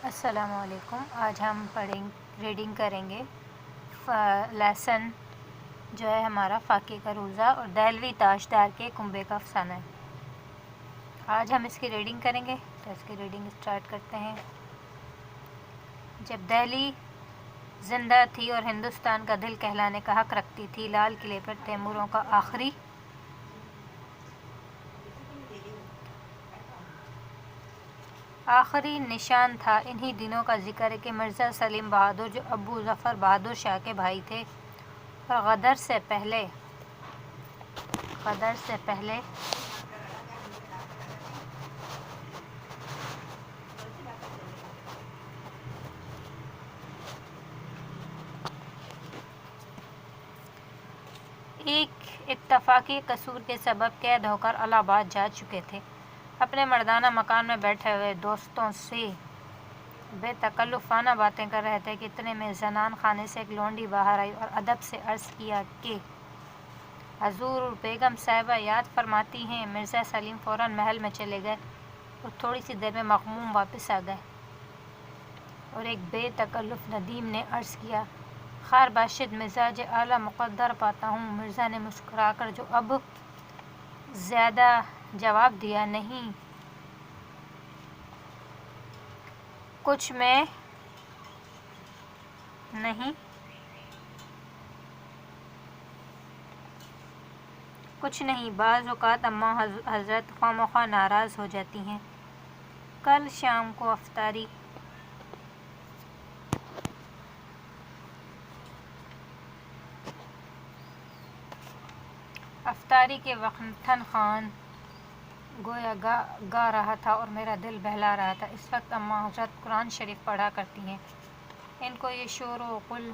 السلام علیکم۔ آج ہم ریڈنگ کریں گے لیسن جو ہے ہمارا فاقے کا روزہ اور دہلوی تاجدار کے کنبے کا افسانہ ہے۔ آج ہم اس کی ریڈنگ کریں گے، تو اس کی ریڈنگ اسٹارٹ کرتے ہیں۔ جب دہلی زندہ تھی اور ہندوستان کا دل کہلانے کا حق رکھتی تھی، لال قلعے پر تیموروں کا آخری نشان تھا۔ انہی دنوں کا ذکر ہے کہ مرزا سلیم بہادر، جو ابو ظفر بہادر شاہ کے بھائی تھے اور غدر سے پہلے ایک اتفاقی قصور کے سبب قید ہو کر الہ آباد جا چکے تھے۔ اپنے مردانہ مکان میں بیٹھے ہوئے دوستوں سے بے تکلفانہ باتیں کر رہے تھے کہ اتنے میں زنان خانے سے ایک لونڈی باہر آئی اور ادب سے عرض کیا کہ حضور، بیگم صاحبہ یاد فرماتی ہیں۔ مرزا سلیم فوراً محل میں چلے گئے اور تھوڑی سی دیر میں مغموم واپس آ گئے اور ایک بے تکلف ندیم نے عرض کیا، خیر باشد مزاج اعلیٰ مقدر پاتا ہوں۔ مرزا نے مسکرا کر جو اب زیادہ جواب دیا، نہیں کچھ میں نہیں، کچھ نہیں، بعض اوقات اماں حضرت خواہ مخواہ ناراض ہو جاتی ہیں۔ کل شام کو افطاری کے وقت متن خان گویا گا رہا تھا اور میرا دل بہلا رہا تھا۔ اس وقت اماں حضرت قرآن شریف پڑھا کرتی ہیں۔ ان کو یہ شور و غل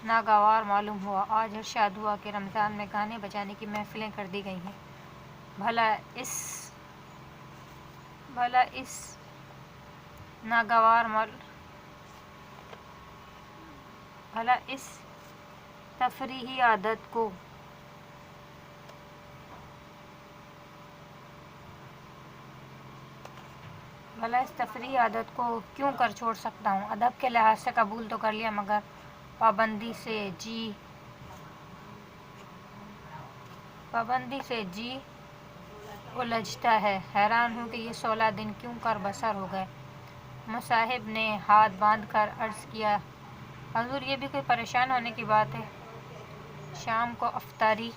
ناگوار معلوم ہوا۔ آج ارشاد ہوا کہ رمضان میں گانے بجانے کی محفلیں کر دی گئی ہیں۔ بھلا اس تفریحی عادت کو کیوں کر چھوڑ سکتا ہوں؟ ادب کے لحاظ سے قبول تو کر لیا، مگر پابندی سے جی الجھتا ہے۔ حیران ہوں کہ یہ 16 دن کیوں کر بسر ہو گئے۔ مصاحب نے ہاتھ باندھ کر عرض کیا، حضور یہ بھی کوئی پریشان ہونے کی بات ہے؟ شام کو افطاری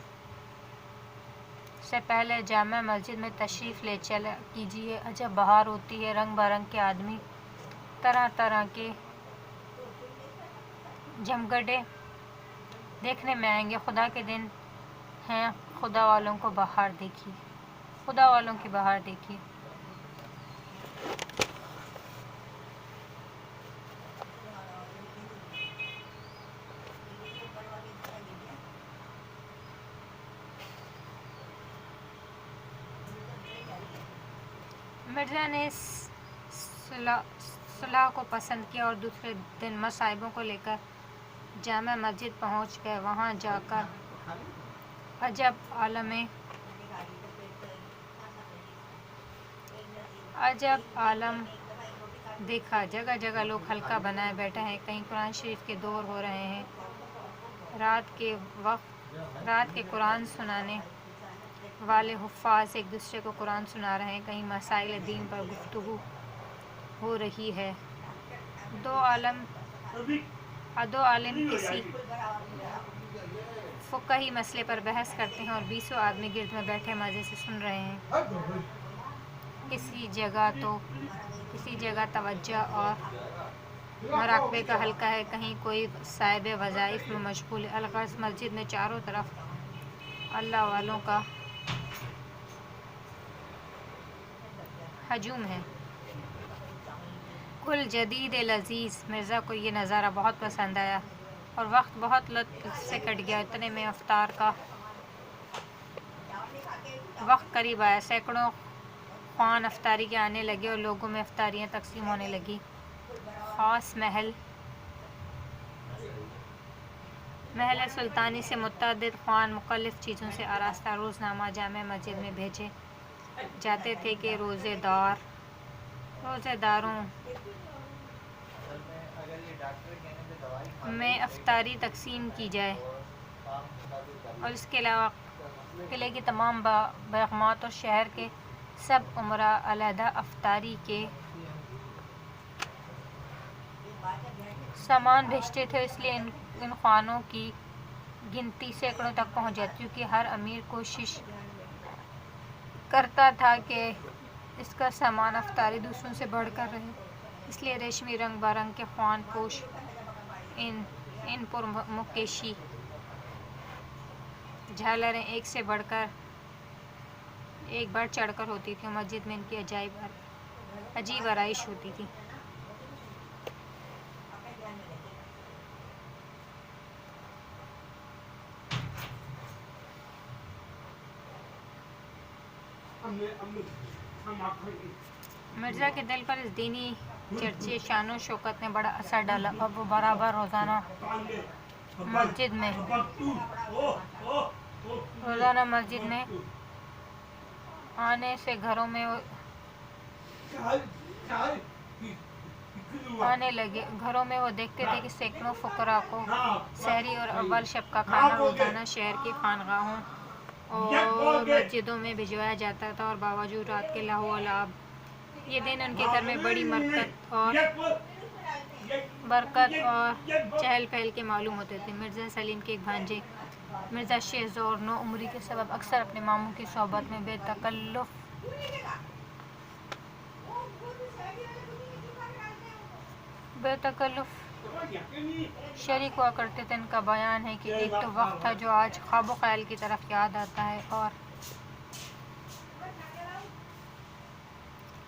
سے پہلے جامع مسجد میں تشریف لے چلا کیجیے۔ عجب بہار ہوتی ہے، رنگ برنگ کے آدمی طرح طرح کے جمگڈے دیکھنے میں آئیں گے۔ خدا کے دن ہیں، خدا والوں کی بہار دیکھیے۔ مرزا نے صلاح کو پسند کیا اور دوسرے دن مصاحبوں کو لے کر جامع مسجد پہنچ گئے۔ وہاں جا کر عجب عالم دیکھا۔ جگہ جگہ لوگ حلقہ بنائے بیٹھے ہیں، کہیں قرآن شریف کے دور ہو رہے ہیں، رات کے قرآن سنانے والے حفاظ ایک دوسرے کو قرآن سنا رہے ہیں، کہیں مسائل دین پر گفتگو ہو رہی ہے۔ دو عالم کسی فقہی مسئلے پر بحث کرتے ہیں اور 20 آدمی گرد میں بیٹھے مزے سے سن رہے ہیں۔ کسی جگہ توجہ اور مراقبے کا حلقہ ہے، کہیں کوئی صاحب وظائف میں مشغول ہے۔ الغرض مسجد میں چاروں طرف اللہ والوں کا ہجوم ہے۔ کل جدید لذیذ۔ مرزا کو یہ نظارہ بہت پسند آیا اور وقت بہت لطف سے کٹ گیا۔ اتنے میں افطار کا وقت قریب آیا۔ سینکڑوں خوان افطاری کے آنے لگے اور لوگوں میں افطاریاں تقسیم ہونے لگیں۔ خاص محل سلطانی سے متعدد خوان مختلف چیزوں سے آراستہ روزنامہ جامع مسجد میں بھیجے جاتے تھے کہ روزے دار روزے داروں میں افطاری تقسیم کی جائے اور اس کے علاوہ قلعے کی تمام بیگمات اور شہر کے سب امراء علیحدہ افطاری کے سامان بھیجتے تھے، اس لیے ان خوانوں کی گنتی سینکڑوں تک پہنچ جاتی، کیونکہ ہر امیر کوشش کرتا تھا کہ اس کا سامان افطاری دوسروں سے بڑھ کر رہے، اس لیے ریشمی رنگ برنگ کے خوان پوش ان پر مکیشی جھالریں ایک بڑھ چڑھ کر ہوتی تھی، مسجد میں ان کی عجیب آرائش ہوتی تھی۔ مرزا کے دل پر اس دینی چرچے شان و شوکت نے بڑا اثر ڈالا اور وہ برابر روزانہ مسجد میں آنے لگے۔ گھروں میں وہ دیکھتے تھے کہ سینکڑوں فقراء کو سحری اور اول شب کا کھانا روزانہ شہر کی خانقاہوں اور مسجدوں میں بھجوایا جاتا تھا، اور باوجود رات کے لہو و لعب یہ دن ان کے گھر میں بڑی برکت اور چہل پہل کے معلوم ہوتے تھے۔ مرزا سلیم کے ایک بھانجے مرزا شیخ زور نو عمری کے سبب اکثر اپنے ماموں کی صحبت میں بے تکلف شریک ہوا کرتے تھے۔ ان کا بیان ہے کہ ایک تو وقت تھا جو آج خواب و خیال کی طرف یاد آتا ہے، اور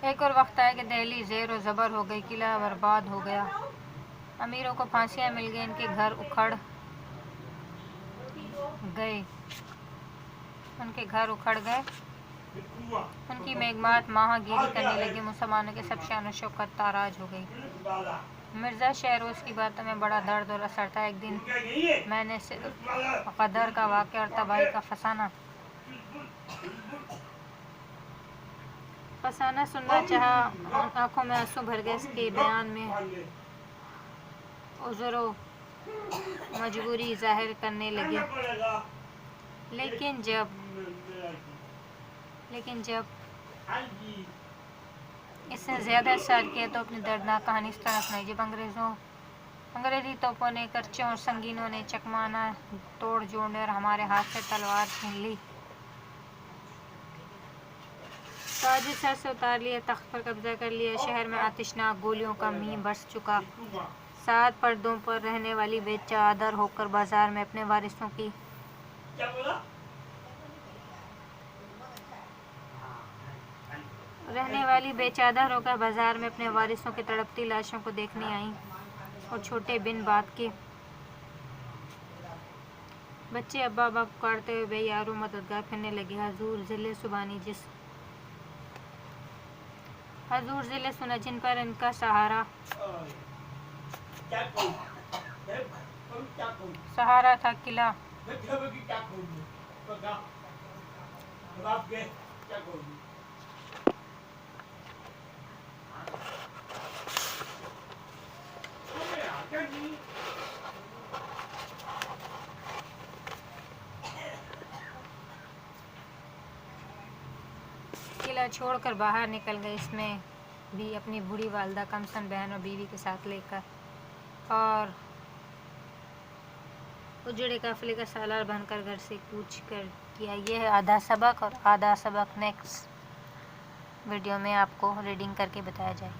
ایک اور وقت آیا کہ دہلی زیر و زبر ہو گئی، قلعہ برباد ہو گیا، امیروں کو پھانسیاں مل گئیں، ان کے گھر اکھڑ گئے، ان کی بیگمات ماہا گیری کرنے لگیں، مسلمانوں کے سب شان و شوکت تاراج ہو گئی۔ مرزا شہروز کی باتوں میں بڑا درد اور اثر تھا۔ ایک دن میں نے صرف غدر کا واقعہ اور تباہی کا فسانہ سننا چاہا، آنکھوں میں آنسو بھر گئے۔ اس کے بیان میں عذر و مجبوری ظاہر کرنے لگے، لیکن جب اس نے زیادہ اثر کیا تو اپنی دردناک کہانی اس طرح سنائی۔ جب انگریزی توپوں نے، کرچوں اور سنگینوں نے چکمانہ توڑ جوڑنے اور ہمارے ہاتھ سے تلوار چھین لی، تاج سر سے اتار لیا، تخت پر قبضہ کر لیا، شہر میں آتشناک گولیوں کا میم برس چکا، 7 پردوں پر رہنے والی بے چادر ہو کر بازار میں اپنے وارثوں کی تڑپتی لاشوں کو دیکھنے آئیں، اور چھوٹے بن بات کے بچے ابا ابا پکارتے ہوئے بے یار و مددگار پھرنے لگے۔ حضور ذل سنا جن پر ان کا سہارا تھا، قلعہ چھوڑ کر باہر نکل گئے، اس میں بھی اپنی بوڑھی والدہ، کمسن بہن اور بیوی کے ساتھ لے کر، اور اجڑے قافلے کا سالار بن کر گھر سے کوچ کیا۔ یہ ہے آدھا سبق، اور آدھا سبق نیکسٹ ویڈیو میں آپ کو ریڈنگ کر کے بتایا جائے۔